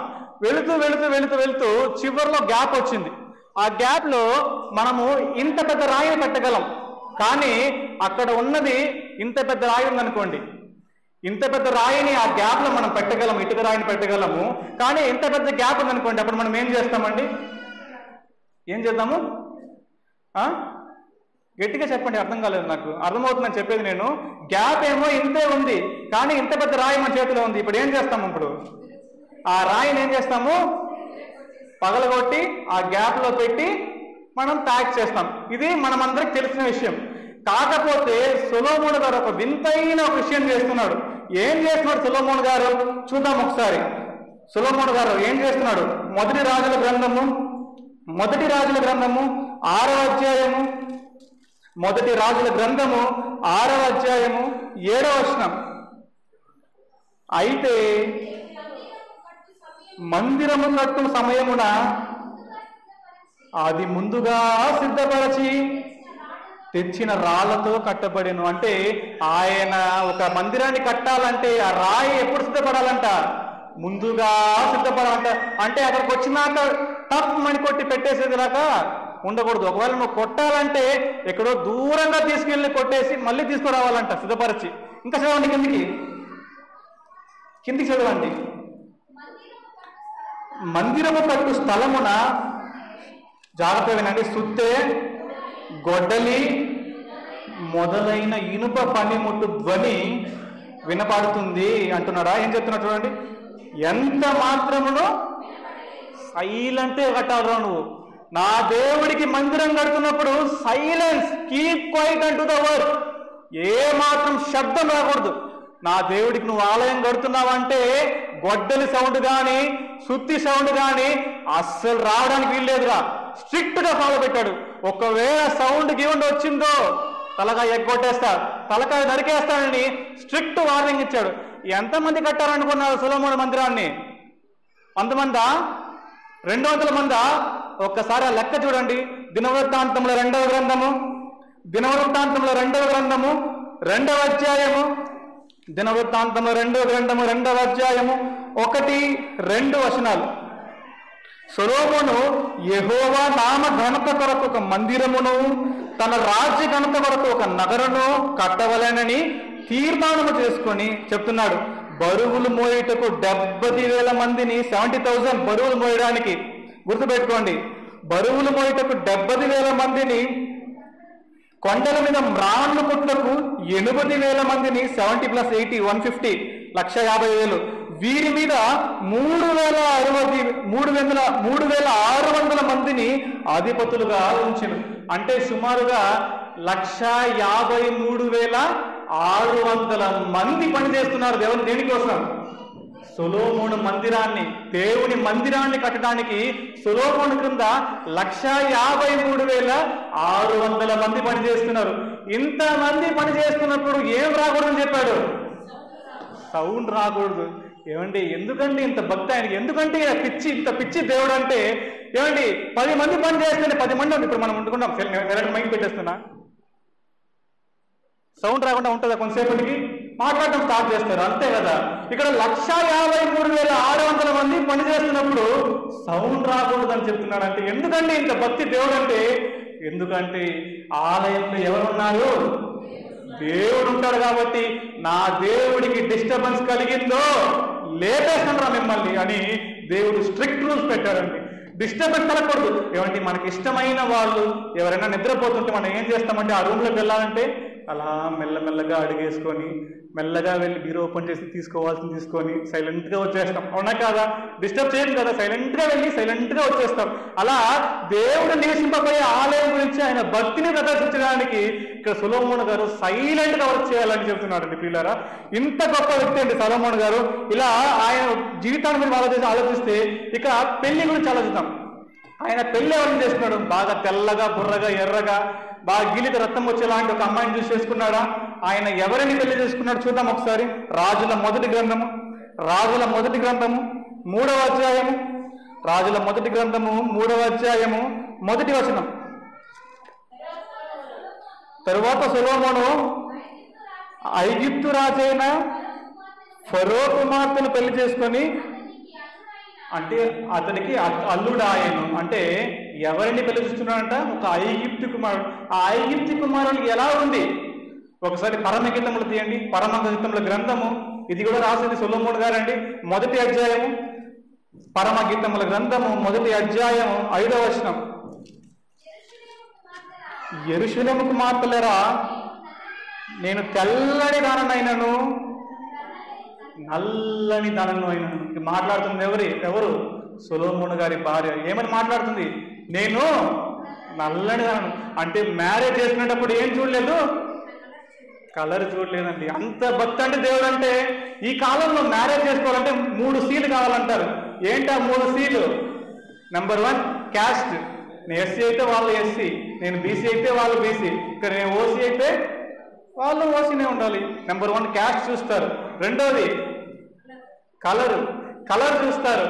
A: వెళుతూ వెళుతూ వెళుతూ వెళుతూ చివరిలో గ్యాప్ వచ్చింది. ఆ గ్యాప్ లో మనము ఇంత పెద్ద రాయిని పెట్టగలం, కానీ అక్కడ ఉన్నది ఇంత పెద్ద రాయి ఉందనుకోండి, ఇంత పెద్ద రాయిని ఆ గ్యాప్ లో మనం పెట్టగలం, ఇటుక రాయిని పెట్టగలము. కానీ ఇంత పెద్ద గ్యాప్ ఉందనుకోండి, అప్పుడు మనం ఏం చేస్తామండి? ఏం చేద్దాము? గట్టిగా చెప్పండి, అర్థం కాలేదు నాకు. అర్థమవుతుందని చెప్పేది నేను. గ్యాప్ ఏమో ఇంతే ఉంది, కానీ ఇంత పెద్ద రాయి మన చేతిలో ఉంది. ఇప్పుడు ఏం చేస్తాము? ఇప్పుడు ఆ రాయిని ఏం చేస్తాము? పగలగొట్టి ఆ గ్యాప్ లో పెట్టి మనం ప్యాక్ చేస్తాం. ఇది మనమందరికి తెలిసిన విషయం. కాకపోతే సొలొమోను గారు ఒక వింతైన ఒక విషయం చేస్తున్నాడు. ఏం చేస్తున్నాడు సొలొమోను గారు? చూద్దాం ఒకసారి. సొలొమోను గారు ఏం చేస్తున్నాడు? మొదటి రాజుల గ్రంథము 6వ అధ్యాయము, మొదటి రాజుల గ్రంథము 6వ అధ్యాయము 7వ వచనం. అయితే మందిరము కట్టు సమయమున అది ముందుగా సిద్ధపరచి తెచ్చిన రాళ్లతో కట్టబడిను. అంటే ఆయన ఒక మందిరాన్ని కట్టాలంటే ఆ రాయి ఎప్పుడు సిద్ధపడాలంట? ముందుగా సిద్ధపడాలంట. అంటే అక్కడికి వచ్చినాక టప్ మని కొట్టి పెట్టేసేది లాగా ఉండకూడదు. ఒకవేళ నువ్వు కొట్టాలంటే ఎక్కడో దూరంగా తీసుకెళ్ళి కొట్టేసి మళ్ళీ తీసుకురావాలంట సిద్ధపరిచి. ఇంకా చదవండి, కిందికి చదవండి. మందిరము కట్టు స్థలమున, జాగ్రత్త వినండి, సుత్తె, గొడ్డలి మొదలైన ఇనుప పనిముట్టు ధ్వని వినపడుతుంది అంటున్నాడా? ఏం చెప్తున్నాడు చూడండి. ఎంత మాత్రమును సైలెంటే కట్టాలి నువ్వు. నా దేవుడికి మందిరం కడుతున్నప్పుడు సైలెన్స్, కీప్ క్వైట్ అంటూ ద వర్డ్. ఏ మాత్రం శబ్దం రాకూడదు. నా దేవుడికి నువ్వు ఆలయం కడుతున్నావంటే గొడ్డలి సౌండ్ కానీ సుత్తి సౌండ్ కానీ అస్సలు రావడానికి వీల్లేదురా. స్ట్రిక్ట్ గా ఫాలో పెట్టాడు. ఒకవేళ సౌండ్ గివండి వచ్చిందో తలకాయ ఎగ్గొట్టేస్తా, తలకాయ నరికేస్తానని స్ట్రిక్ట్ వార్నింగ్ ఇచ్చాడు. ఎంతమంది కట్టారనుకున్నారు సొలొమోను మందిరాన్ని? 100 మందా? 200 మందా? ఒక్కసారి ఆ లెక్క చూడండి. దినవృత్తాంతముల 2వ గ్రంథము 2వ అధ్యాయము, దినవృత్తాంతముల 2వ గ్రంథము 2వ అధ్యాయము 1-2 వచనాలు. సొలొమోను యెహోవా నామ ఘనత కొరకు ఒక మందిరమును, తన రాజ్య ఘనత కొరకు ఒక నగరును కట్టవలెనని తీర్మానము చేసుకొని చెప్తున్నాడు. బరువులు మోయుటకు 70,000 మందిని, 70,000 బరువులు మోయడానికి. గుర్తుపెట్టుకోండి, బరువులు మోయుటకు 70,000 మందిని, కొండల మీద మ్రాన్లు కుట్లకు 80,000 మందిని, 70 + 80 150, 150,000. వీరి మీద 3,600 మందిని అధిపతులుగా ఉంచెను. అంటే సుమారుగా 153,600 మంది పనిచేస్తున్నారు దేనికోసం? సొలొమోను మందిరాన్ని, దేవుని మందిరాన్ని కట్టడానికి సొలొమోను క్రింద 153,600 మంది పనిచేస్తున్నారు. ఇంతమంది పనిచేస్తున్నప్పుడు ఏం రాకూడదని చెప్పాడు? సౌండ్ రాకూడదు. ఏమండి, ఎందుకండి ఇంత భక్తి ఆయనకి? ఎందుకంటే ఇంత పిచ్చి దేవుడు అంటే ఏమండి? 10 మంది పని చేస్తేనే 10 మంది. ఇప్పుడు మనం ఉంటున్నాం, మైక్ పెట్టేస్తున్నా, సౌండ్ రాకుండా ఉంటుందా? కొంతసేపటికి మాట్లాడటం స్టార్ట్ చేస్తారు, అంతే కదా. ఇక్కడ 153,600 మంది పనిచేస్తున్నప్పుడు సౌండ్ రాకూడదు అని చెప్తున్నాడు. అంటే ఎందుకంటే ఇంత భక్తి దేవుడు అంటే? ఎందుకంటే ఆలయంలో ఎవరున్నారు? దేవుడు ఉంటాడు కాబట్టి. నా దేవుడికి డిస్టర్బెన్స్ కలిగిందో లేపేస్తాను మిమ్మల్ని అని దేవుడు స్ట్రిక్ట్ రూల్స్ పెట్టాడండి. డిస్టర్బెన్స్ కలగకూడదు. ఏమంటే మనకి ఇష్టమైన వాళ్ళు ఎవరైనా నిద్రపోతుంటే మనం ఏం చేస్తామంటే ఆ రూమ్లోకి వెళ్ళాలంటే అలా మెల్లమెల్లగా అడిగేసుకొని మెల్లగా వెళ్ళి బీరో ఓపెన్ చేసి తీసుకోవాల్సింది తీసుకొని సైలెంట్గా వచ్చేస్తాం. అవునా కాదా? డిస్టర్బ్ చేయం కదా, సైలెంట్గా వెళ్ళి సైలెంట్గా వచ్చేస్తాం. అలా దేవుడు నివసింపబోయే ఆలయం గురించి ఆయన భక్తిని ప్రదర్శించడానికి ఇక్కడ సొలొమోను గారు సైలెంట్గా వర్క్ చేయాలని చెప్తున్నాడండి. ప్రియులారా, ఇంత గొప్ప వ్యక్తి అండి సొలొమోను గారు. ఇలా ఆయన జీవితాన్ని గురించి ఆలోచిస్తే ఇక పెళ్లి గురించి ఆలోచిద్దాం. ఆయన పెళ్లి ఎవరిని చేసుకున్నాడు? బాగా తెల్లగా, బుర్రగా, ఎర్రగా, బాగా గీలిత రక్తం వచ్చేలాంటి ఒక అమ్మాయిని చూసి చేసుకున్నాడా? ఆయన ఎవరిని పెళ్లి చేసుకున్నాడు చూద్దాం ఒకసారి. రాజుల మొదటి గ్రంథము 3వ అధ్యాయము, రాజుల మొదటి గ్రంథము 3వ అధ్యాయము 1 వచనం. తరువాత సొలొమోను ఐగుప్తు రాజైన ఫరో కుమార్తెను పెళ్లి చేసుకొని అంటే అతనికి అల్లుడాయను. అంటే ఎవరిని పిలుస్తున్నాడంట? ఒక ఐగిప్తు కుమారుడు. ఆ ఐగిప్తు కుమారుడు ఎలా ఉంది? ఒకసారి పరమగీతములు తీయండి, పరమగీతముల గ్రంథము. ఇది కూడా రాసింది సొలొమోను గారండి. 1వ అధ్యాయము, పరమగీతముల గ్రంథము 1వ అధ్యాయము 5వ వచనం. యెరూషలేము కుమార్తెలరా, నేను తెల్లని దాననైనను నల్లని దానను అయినను. మాట్లాడుతుంది ఎవరు? సొలొమోను గారి భార్య. ఏమని మాట్లాడుతుంది? నేను నల్లని దానను. అంటే మ్యారేజ్ చేసుకునేటప్పుడు ఏం చూడలేదు? కలర్ చూడలేదండి. అంత భక్తి అంటే దేవుడు అంటే. ఈ కాలంలో మ్యారేజ్ చేసుకోవాలంటే 3 సీలు కావాలంటారు. ఏంటి ఆ 3 సీలు? Number 1 caste. నేను ఎస్సీ అయితే వాళ్ళు ఎస్సీ, నేను బీసీ అయితే వాళ్ళు బీసీ, ఇక్కడ నేను ఓసీ అయితే వాళ్ళు ఓసీనే ఉండాలి. నెంబర్ 1 క్యాస్ట్ చూస్తారు. రెండోది కలర్ చూస్తారు.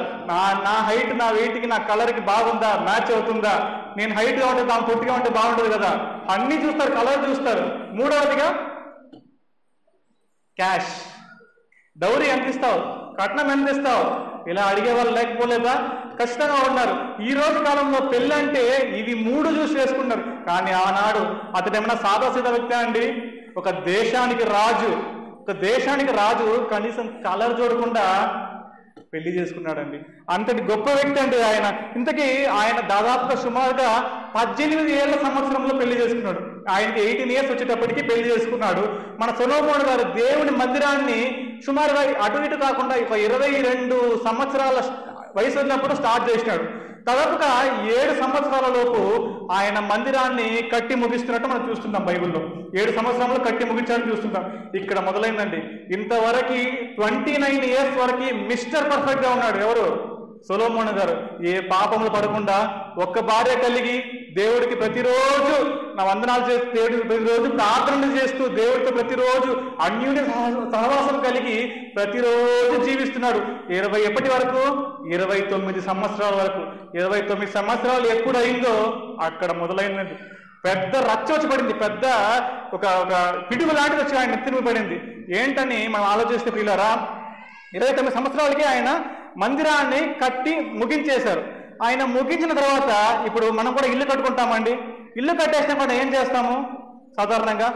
A: నా హైట్, నా వెయిట్కి, నా కలర్కి బాగుందా, మ్యాచ్ అవుతుందా? నేను హైట్గా ఉంటే తాను పొట్టిగా ఉంటే బాగుంటుంది కదా, అన్నీ చూస్తారు, కలర్ చూస్తారు. మూడవదిగా క్యాష్. డౌరీ ఎంత ఇస్తావు, కట్నం ఎంత ఇస్తావు, ఇలా అడిగే వాళ్ళు లేకపోలేదా? ఖచ్చితంగా ఉన్నారు. ఈ రోజు కాలంలో పెళ్ళి అంటే ఇవి 3 చూసి వేసుకున్నారు. కానీ ఆనాడు అతడు ఏమన్నా సాదాసీదా వ్యక్తి అండి? ఒక దేశానికి రాజు కనీసం కలర్ చూడకుండా పెళ్లి చేసుకున్నాడండి. అంతటి గొప్ప వ్యక్తి అండి ఆయన. ఇంతకీ ఆయన దాదాపుగా సుమారుగా 18 ఏళ్ల సంవత్సరంలో పెళ్లి చేసుకున్నాడు. ఆయనకి 18 ఇయర్స్ వచ్చేటప్పటికి పెళ్లి చేసుకున్నాడు. మన సొలొమోను గారు దేవుని మందిరాన్ని సుమారుగా అటు ఇటు కాకుండా 22 సంవత్సరాల వయసు ఉన్నప్పుడు స్టార్ట్ చేసినాడు. దాదాపుగా 7 సంవత్సరాల లోపు ఆయన మందిరాన్ని కట్టి ముగిస్తున్నట్టు మనం చూస్తున్నాం బైబిల్లో. 7 సంవత్సరంలో కట్టి ముగించాలని చూస్తుంటాం. ఇక్కడ మొదలైందండి. ఇంతవరకు 29 ఇయర్స్ వరకు మిస్టర్ పర్ఫెక్ట్ గా ఉన్నాడు. ఎవరు? సొలొమోను గారు. ఏ పాపములు పడకుండా ఒక్క భార్య కలిగి దేవుడికి ప్రతిరోజు నా వందనాలు చేస్తూ, దేవుడికి ప్రతిరోజు ప్రార్థనలు చేస్తూ, దేవుడితో ప్రతిరోజు అన్యోన్య సహవాసం కలిగి ప్రతిరోజు జీవిస్తున్నాడు. ఎప్పటి వరకు? 29 సంవత్సరాల వరకు. 29 సంవత్సరాలు ఎప్పుడు అయిందో అక్కడ మొదలైందండి. పెద్ద రచ్చ వచ్చి పడింది. పెద్ద ఒక పిడుగు లాంటిది వచ్చి ఆయన నెత్తిన పడింది. ఏంటని మనం ఆలోచిస్తే ప్రియులారా, 29 సంవత్సరాలకి ఆయన మందిరాన్ని కట్టి ముగించేశారు. ఆయన ముగించిన తర్వాత ఇప్పుడు మనం కూడా ఇల్లు కట్టుకుంటామండి. ఇల్లు కట్టేసిన కూడా ఏం చేస్తాము? సాధారణంగా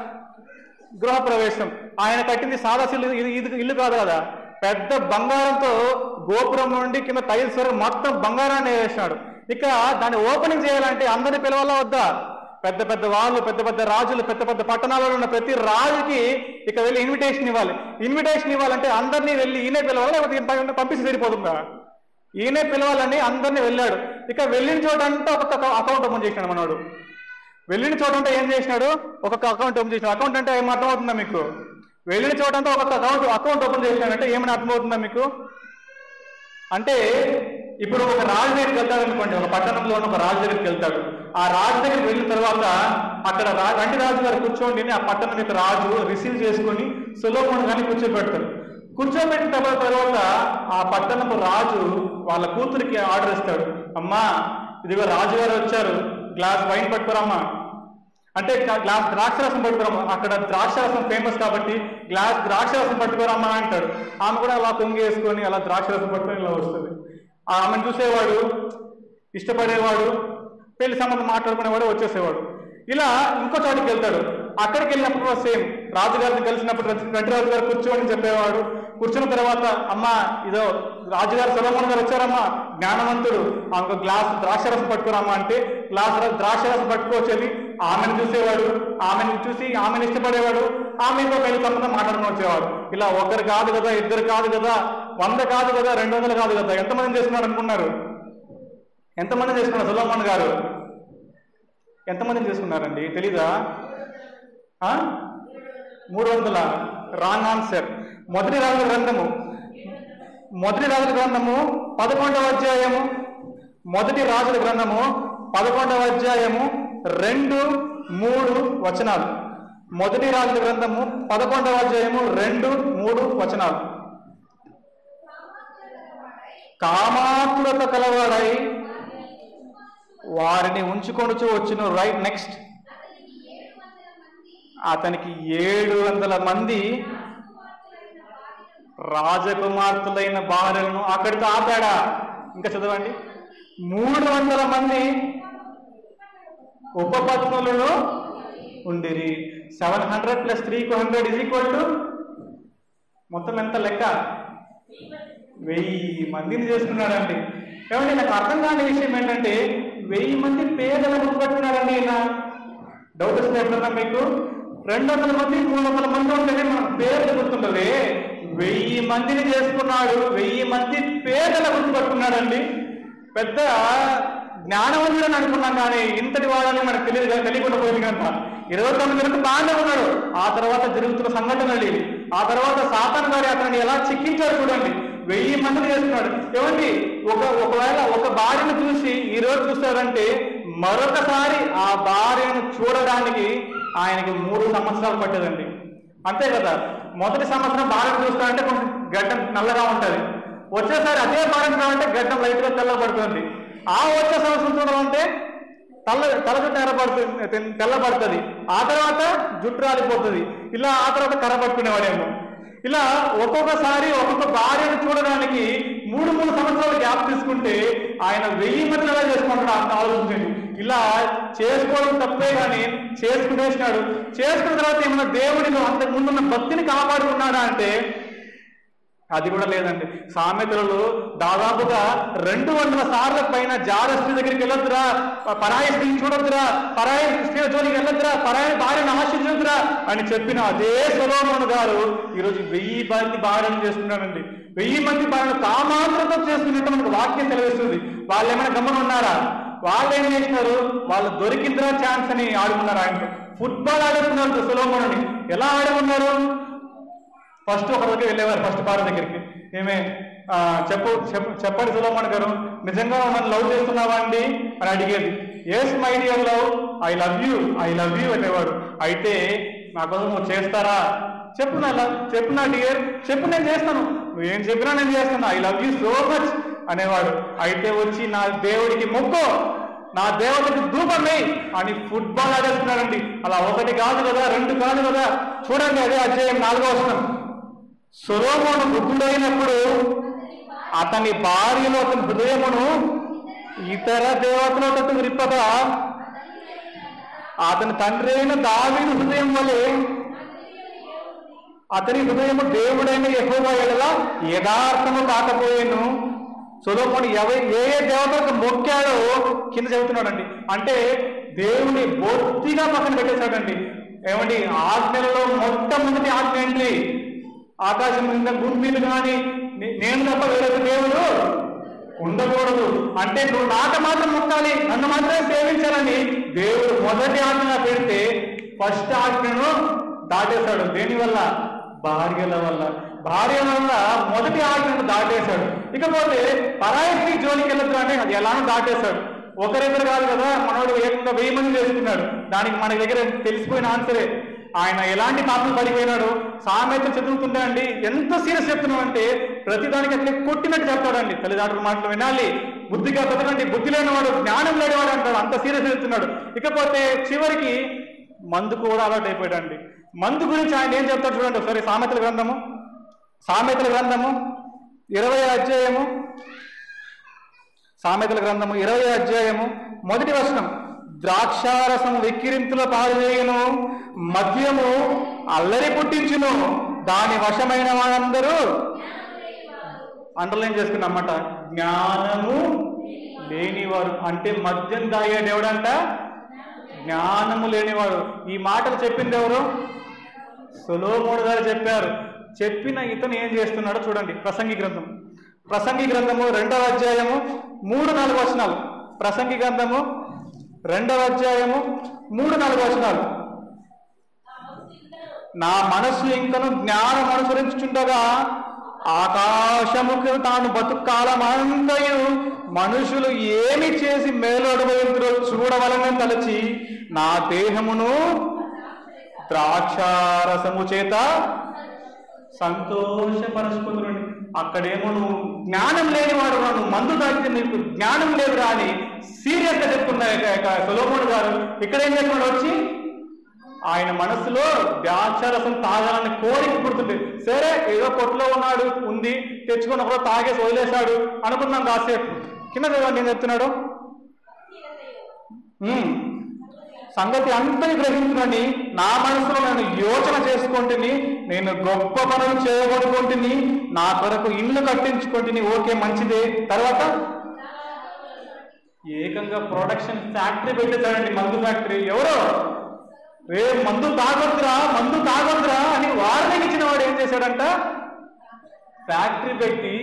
A: గృహప్రవేశం. ఆయన కట్టింది సాదాసీలు ఇల్లు కాదు కదా, పెద్ద బంగారంతో గోపురం నుండి కింద టైల్స్ వరకు మొత్తం బంగారాన్ని వేసినాడు. ఇక దాన్ని ఓపెనింగ్ చేయాలంటే అందరినీ పిలవాలా వద్దా? పెద్ద పెద్ద వాళ్ళు, పెద్ద పెద్ద రాజులు, పెద్ద పెద్ద పట్టణాలలో ఉన్న ప్రతి రాజుకి ఇక వెళ్ళి ఇన్విటేషన్ ఇవ్వాలి. ఇన్విటేషన్ ఇవ్వాలంటే అందరినీ వెళ్ళి ఈయనే పిలవాలి, లేకపోతే పంపిస్తే సరిపోతుందా? ఈయనే పిలవాలని అందరినీ వెళ్ళాడు. ఇక వెళ్ళిన చోటంతా ఒక్కొక్క అకౌంట్ ఓపెన్ చేసినాడు మనోడు. వెళ్ళిన చోటంతా ఏం చేసినాడు? ఒక్కొక్క అకౌంట్ ఓపెన్ చేసినాడు. అకౌంట్ అంటే ఏం అర్థమవుతుందా మీకు? వెళ్ళిన చోటంతా ఒక్కొక్క అకౌంట్ ఓపెన్ చేసినాడంటే ఏమైనా అర్థమవుతుందా మీకు? అంటే ఇప్పుడు ఒక రాజు దగ్గరికి వెళ్తాడు అనుకోండి, ఒక పట్టణంలో ఉన్న ఒక రాజు దగ్గరికి వెళ్తాడు. ఆ రాజు దగ్గరికి వెళ్ళిన తర్వాత అక్కడ రండి రాజు గారు కూర్చోండి, ఆ పట్టణం యొక్క రాజు రిసీవ్ చేసుకొని సొలొమోను గారిని కూర్చోబెడతారు. కూర్చోబెట్టిన తర్వాత ఆ పట్టణపు రాజు వాళ్ళ కూతురికి ఆర్డర్ ఇస్తాడు. అమ్మా, ఇదిగో రాజుగారు వచ్చారు, గ్లాస్ వైన్ పట్టుకురమ్మా అంటే గ్లాస్ ద్రాక్షరసం పట్టుకురమ్మా. అక్కడ ద్రాక్షరసం ఫేమస్ కాబట్టి గ్లాస్ ద్రాక్షరసం పట్టుకురమ్మా అంటాడు. ఆమె కూడా అలా వేసుకొని అలా ద్రాక్షరసం పట్టుకొని ఇలా వస్తుంది. ఆమెను చూసేవాడు, ఇష్టపడేవాడు, పెళ్లి సంబంధం మాట్లాడుకునేవాడు, వచ్చేసేవాడు. ఇలా ఇంకో చోటికి వెళ్తాడు. అక్కడికి వెళ్ళినప్పుడు సేమ్ రాజుగారిని కలిసినప్పుడు వెంటరాజు గారు కూర్చోని చెప్పేవాడు. కూర్చున్న తర్వాత అమ్మా, ఇదో రాజుగారు సొలొమోను గారు వచ్చారమ్మా, జ్ఞానవంతుడు, ఆమెకు గ్లాస్ ద్రాక్షరసం పట్టుకురమ్మా అంటే గ్లాస్ ద్రాక్షరసం పట్టుకొచ్చేది. ఆమెను చూసేవాడు, ఆమెను చూసి ఆమెను ఇష్టపడేవాడు, ఆమెతో పెళ్లి సంబంధం మాట్లాడుకుని వచ్చేవాడు. ఇలా ఒకరు కాదు కదా, ఇద్దరు కాదు కదా, 100 కాదు కదా, 200 కాదు కదా, ఎంతమంది చేసుకున్నాడు అనుకున్నారు? ఎంతమంది చేసుకున్నారు సొలొమోను గారు? ఎంతమందిని చేసుకున్నారండి? తెలీదా? 300. Wrong answer. మొదటి రాజుల గ్రంథము 11వ అధ్యాయము, మొదటి రాజుల గ్రంథము 11వ అధ్యాయము 2, 3 వచనాలు. మొదటి రాజుల గ్రంథము 11వ అధ్యాయము 2, 3 వచనాలు. కామాతురత కలవాడై వారిని ఉంచుకొనుచు వచ్చును. Right, next. అతనికి 700 మంది రాజకుమార్తెలైన భార్యలను. అక్కడితో ఆపాడా? ఇంకా చదవండి. 300 మంది ఉపపత్నులను ఉండిరి. 700 + 300 మొత్తం ఎంత లెక్క? 1000 మందిని చేసుకున్నాడండి. ఏమంటే నాకు అర్థం కాని విషయం ఏంటంటే 1000 మంది పేదలు గుర్తుపెట్టుకున్నాడండి ఈయన. డౌట్ వస్తుంది ఎప్పుడన్నా మీకు? 200 మంది 300 మంది ఉంటేనే మన పేర్లు గుర్తుంటుంది. 1000 మందిని చేసుకున్నాడు, 1000 మంది పేదలు గుర్తుపెట్టుకున్నాడండి. పెద్ద జ్ఞానవంతుడని అనుకున్నాం కానీ ఇంతటి వాడని మనకు తెలియకుండా పోయింది కనుక 29 వరకు బాగానే ఉన్నాడు. ఆ తర్వాత జరుగుతున్న సంఘటనలు, ఆ తర్వాత సాతాను గారు అతన్ని ఎలా చిక్కించాడు చూడండి. 1000 మందిని చేసుకున్నాడు. ఏమండి, ఒకవేళ ఒక భార్యను చూసి ఈ రోజు చూస్తాడంటే మరొకసారి ఆ భార్యను చూడడానికి ఆయనకి 3 సంవత్సరాలు పట్టేదండి. అంతే కదా. మొదటి సంవత్సరం భార్యను చూస్తాడంటే కొంచెం గడ్డం నల్లగా ఉంటుంది. వచ్చేసారి అదే భార్యను కావాలంటే గడ్డం లైట్గా తెల్లబడుతుంది. ఆ వచ్చే సంవత్సరం చూడాలంటే తల జుట్టు తెల్లబడుతుంది. ఆ తర్వాత జుట్టు రాలిపోతుంది. ఇలా ఆ తర్వాత కర్ర పట్టుకునేవాడేమో. ఇలా ఒక్కొక్కసారి ఒక్కొక్క భార్యను చూడడానికి 3 సంవత్సరాలు గ్యాప్ తీసుకుంటే ఆయన 1000 మందిని ఎలా చేసుకుంటాడు అంత ఆలోచించండి. ఇలా చేసుకోవడం తప్పే కానీ చేసుకునేసినాడు. చేసుకున్న తర్వాత ఏమన్నా దేవుడిని అంతకు ముందున్న భక్తిని కాపాడుకున్నాడా అంటే అది కూడా లేదండి. సామెతలలో దాదాపుగా 200 సార్ల పైన జార స్త్రీ దగ్గరికి వెళ్ళొద్దురా, పరాయి స్త్రీని చూడొద్దురా, పరాయి స్త్రీ జోలికి వెళ్ళొద్దురా, పరాయి భార్యను ఆశించొద్దురా అని చెప్పిన అదే సొలొమోను గారు ఈరోజు 1000 మంది భార్యను చేసుకున్నాడండి. 1000 మంది భార్యను కామాంతరంతో చేసుకున్నట్టు మనకు వాక్యం తెలియజేస్తుంది. వాళ్ళు ఏమైనా గమనం ఉన్నారా? వాళ్ళు ఏం చేసినారు? వాళ్ళు దొరికిందిరా ఛాన్స్ అని ఆడుకున్నారు. ఆయనతో ఫుట్బాల్ ఆడుకున్నారు సొలొమోనుని. ఎలా ఆడుకున్నారు? ఫస్ట్ ఒక దగ్గర వెళ్ళేవారు, ఫస్ట్ భార్య దగ్గరికి. ఏమే చెప్పండి సొలొమోను గారు, నిజంగా నన్ను లవ్ చేస్తున్నావా అండి అని అడిగేది. Yes my dear love, I love you అనేవాడు. అయితే నా కోసం నువ్వు చేస్తారా? చెప్పు నా డియర్, చెప్పు నేను చేస్తాను, నువ్వేం చెప్పినా నేను చేస్తాను, I love you so much అనేవాడు. అయితే వచ్చి నా దేవుడికి మొక్కు, నా దేవతకి ధూపమే అని ఫుట్బాల్ ఆడేస్తున్నాడండి. అలా 1 కాదు కదా, 2 కాదు కదా. చూడండి అదే అధ్యాయం 4వ వచనం. సొలొమోను వృద్ధుడైనప్పుడు అతని భార్యలో అతని హృదయమును ఇతర దేవతల తట్టు విప్పగా అతని తండ్రి అయిన దావీదు హృదయం వలె అతని హృదయము దేవుడైన యెహోవా ఎడల యథార్థము కాకపోయేను. సొలొమోను ఏ దేవతలకు మొక్కాడో కింద చెబుతున్నాడండి. అంటే దేవుని బొత్తిగా పక్కన పెట్టేశాడండి. ఏమండి, ఆజ్ఞలలో మొట్టమొదటి ఆజ్ఞ ఏంటి? ఆకాశం మీద భూమి మీద కానీ నేను తప్ప వేరే దేవుడు ఉండకూడదు. అంటే నువ్వు నాకు మాత్రం మొక్కాలి, నన్ను మాత్రమే సేవించాలని దేవుడు మొదటి ఆజ్ఞగా పెడితే ఫస్ట్ ఆజ్ఞను దాటేశాడు. దేనివల్ల? భార్యల వల్ల. భార్యల వల్ల మొదటి ఆజ్ఞను దాటేశాడు. ఇకపోతే పరాయి స్త్రీ జోలికి వెళ్ళొద్దు అంటే అది ఎలానో దాటేశాడు. ఒకరిద్దరు కాదు కదా, మనోడు ఏకంగా 1000 మంది చేసుకున్నాడు. దానికి మన దగ్గర తెలిసిపోయిన ఆన్సరే. ఆయన ఎలాంటి పాపం పడిపోయినాడు. సామెతలు చదువుతుంటే అండి ఎంత సీరియస్ చెప్తున్నాం అంటే ప్రతిదానికి అట్లే కొట్టినట్టు చెప్తాడండి. తల్లిదండ్రుల మాటలు వినాలి, బుద్ధిగా బతకండి, బుద్ధి లేనివాడు జ్ఞానం లేనివాడు అంటాడు. అంత సీరియస్ చెప్తున్నాడు. ఇకపోతే చివరికి మందు కూడా అలవాటు అయిపోయాడండి. మందు గురించి ఆయన ఏం చెప్తాడు చూడండి ఒకసారి. సామెతల గ్రంథము 20వ అధ్యాయము, సామెతల గ్రంథము 20వ అధ్యాయము 1వ వచనం. ద్రాక్షారసం వెక్కిరింపుల పారుచేయును, మద్యము అల్లరి పుట్టించును, దాని వశమైన వారందరూ అండర్లైన్ చేసుకున్నమాట జ్ఞానము లేనివారు. అంటే మద్యం తాగేడు ఎవడంట? జ్ఞానము లేనివాడు. ఈ మాటలు చెప్పింది ఎవరు? సొలొమోను గారు చెప్పారు. చెప్పిన ఇతను ఏం చేస్తున్నాడో చూడండి. ప్రసంగి గ్రంథము 2వ అధ్యాయము 3-4 వచనాలు. ప్రసంగి గ్రంథము 2వ అధ్యాయము 3-4 వచనాలు. నా మనస్సు ఇంకను జ్ఞానం అనుసరించుచుండగా ఆకాశముకు తాను బతుకాలమంతయు మనుషులు ఏమి చేసి మేలుడవయంతులో చూడవలనని తలచి నా దేహమును ద్రాక్షారసము చేత సంతోషపరచుకుంటున్నాడు. అక్కడేమో నువ్వు జ్ఞానం లేనివాడు, నువ్వు మందు తాగితే నీకు జ్ఞానం లేదురా అని సీరియస్ గా చెప్తున్నా సొలొమోను గారు. ఇక్కడ ఏం చేస్తున్నాడు? వచ్చి ఆయన మనసులో ద్రాక్షారసం తాగాలని కోరిక పుడుతుంది. సరే ఏదో కొట్లో ఉన్నాడు, ఉంది, తెచ్చుకుని ఒకరోజు తాగేసి వదిలేశాడు అనుకుందాం కాసేపు. కింద చదవండి ఏం చెప్తున్నాడు. సంగతి అంతని గ్రహించుకొని నా మనసులో నేను యోచన చేసుకుంటుని, నేను గొప్ప పనులు చేయగొడుకుంటుని, నా కొరకు ఇల్లు కట్టించుకుంటుని. ఓకే, మంచిదే. తర్వాత ఏకంగా ప్రొడక్షన్ ఫ్యాక్టరీ పెట్టేశాడండి, మందు ఫ్యాక్టరీ. ఎవరో మందు తాగొద్దురా అని వార్నింగ్ ఇచ్చిన వాడు ఏం చేశాడంట, ఫ్యాక్టరీ పెట్టి,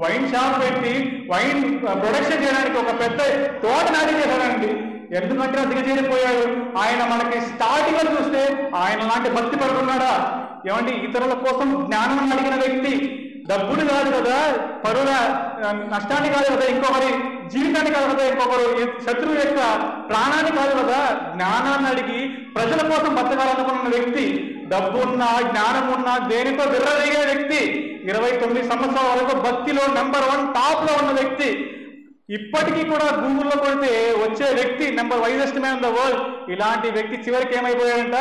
A: వైన్ షాప్ పెట్టి, వైన్ ప్రొడక్షన్ చేయడానికి ఒక పెద్ద తోట నాటి చేశాడండి. ఎందుకంటే దిగజేరిపోయాడు. ఆయన మనకి స్టార్టింగ్ లో చూస్తే ఆయన లాంటి భక్తి పడుతున్నాడా? ఏమండి, ఇతరుల కోసం జ్ఞానం అడిగిన వ్యక్తి, డబ్బులు కాదు కదా, పరుల నష్టాన్ని కాదు కదా, ఇంకొకరి జీవితాన్ని కాదు కదా, ఇంకొకరు శత్రువు యొక్క ప్రాణాన్ని కాదు కదా, జ్ఞానాన్ని అడిగి ప్రజల కోసం బతకాలనుకున్న వ్యక్తి, డబ్బున్నా జ్ఞానం ఉన్నా దేనితో విర్రదీగే వ్యక్తి, 29 సంవత్సరాల వరకు భక్తిలో నెంబర్ 1 టాప్ లో ఉన్న వ్యక్తి, ఇప్పటికీ కూడా గూగుల్లో కొడితే వచ్చే వ్యక్తి number wisest man in the world. ఇలాంటి వ్యక్తి చివరికి ఏమైపోయాడంట,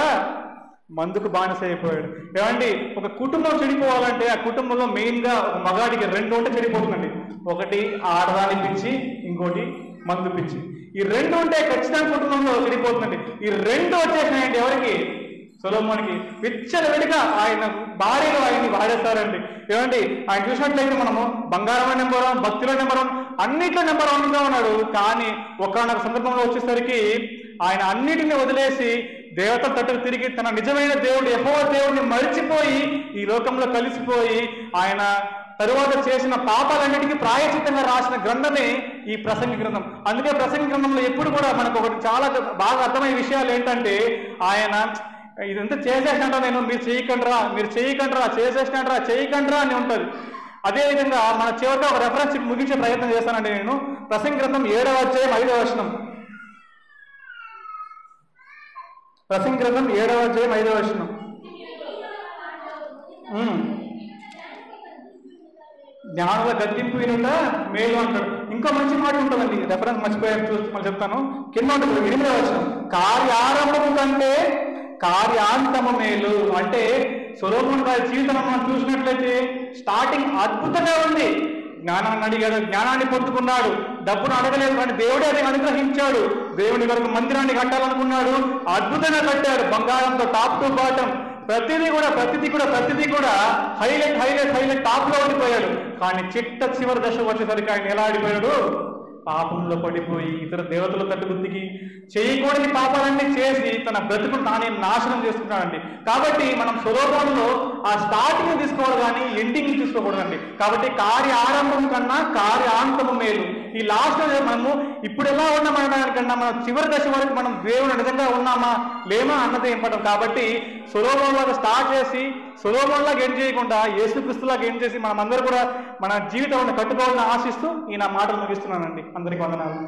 A: మందుకు బానిస అయిపోయాడు. ఏమండి, ఒక కుటుంబం చెడిపోవాలంటే ఆ కుటుంబంలో మెయిన్ గా ఒక మగాడికి 2 ఉంటే చెడిపోతుందండి. ఒకటి ఆడదాని పిచ్చి, ఇంకోటి మందు పిచ్చి. ఈ 2 ఉంటే ఖచ్చితంగా కుటుంబంలో చెడిపోతుందండి. ఈ 2 వచ్చేసినాయండి ఎవరికి, సొలొమోనుకి. విచ్చలవిడిగా ఆయన భార్యలు ఆయన్ని వాడేస్తారండి. ఏమండి, ఆయన చూసినట్లయితే మనము బంగారంలో నెంబర్ 1, భక్తిలో నెంబర్ 1, అన్నిట్లో నెంబర్ 1గా ఉన్నాడు. కానీ ఒకనొక సందర్భంలో వచ్చేసరికి ఆయన అన్నిటిని వదిలేసి దేవత తట్టుకు తిరిగి తన నిజమైన దేవుడు యెహోవా దేవుడిని మరిచిపోయి ఈ లోకంలో కలిసిపోయి ఆయన తరువాత చేసిన పాపాలన్నిటికీ ప్రాయచిత్తంగా రాసిన గ్రంథమే ఈ ప్రసంగి గ్రంథం. అందుకే ప్రసంగి గ్రంథంలో ఎప్పుడు కూడా మనకు ఒకటి చాలా బాగా అర్థమయ్యే విషయాలు ఏంటంటే, ఆయన ఇదంతా చేసేసినట్రా, నేను మీరు చేయకండ్రా చేయకండ్రా అని ఉంటుంది. అదేవిధంగా మన చివరిగా ఒక రెఫరెన్స్ ముగించే ప్రయత్నం చేస్తానండి నేను. ప్రసంగి గ్రంథం 7వ అధ్యాయం 5వ వచనం. ప్రసంగి గ్రంథం 7వ అధ్యాయం 5వ వచనం. జ్ఞానుల గద్దింపు వినుట మేలు అంటాడు. ఇంకో మంచి మాట ఉంటుందండి, రెఫరెన్స్ మర్చిపోయాను, చూస్తే మళ్ళీ చెప్తాను. కింద ఉంటుంది 8వ వచనం, కార్యారంభము కంటే కార్యాంతము మేలు. అంటే సొలొమోను గారి జీవితం మనం చూసినట్లయితే స్టార్టింగ్ అద్భుతంగా ఉంది. జ్ఞానాన్ని అడిగాడు, జ్ఞానాన్ని పొందుకున్నాడు, డబ్బును అడగలేదు కానీ దేవుడే అది అనుగ్రహించాడు. దేవుని వరకు మందిరాన్ని కట్టాలనుకున్నాడు, అద్భుతంగా కట్టాడు, బంగారంతో టాప్ టు బాటం. ప్రతిదీ కూడా హైలైట్ టాప్ లో ఉండిపోయాడు. కానీ చివరి దశ వచ్చేసరికి ఆయన ఎలా ఆడిపోయాడు, పాపంలో పడిపోయి ఇతర దేవతల తట్టుబుద్ధికి చేయకూడని పాపాలన్నీ చేసి తన బ్రతుకును తానే నాశనం చేసుకున్నాడండి. కాబట్టి మనం సొలొమోనులో ఆ స్టార్టింగ్ తీసుకోవాలి కానీ ఎండింగ్ తీసుకోకూడదండి. కాబట్టి కార్య ఆరంభం కన్నా కార్యాంతము మేలు. ఈ లాస్ట్ మనము ఇప్పుడు ఎలా ఉన్నామనడానికన్నా మనం చివరి దశ వరకు మనం దేవుడు నిజంగా ఉన్నామా లేమా అన్నదే ఇంపార్టెంట్. కాబట్టి సొలొమోనులాగా స్టార్ట్ చేసి సొలొమోనులాగా ఎండ్ చేయకుండా యేసుక్రీస్తులాగా ఎండ్ చేసి మనమందరూ కూడా మన జీవితాన్ని కట్టుకోవాలని ఆశిస్తూ ఈ నా మాటలు ముగిస్తున్నానండి. అందరికీ వందనాలు.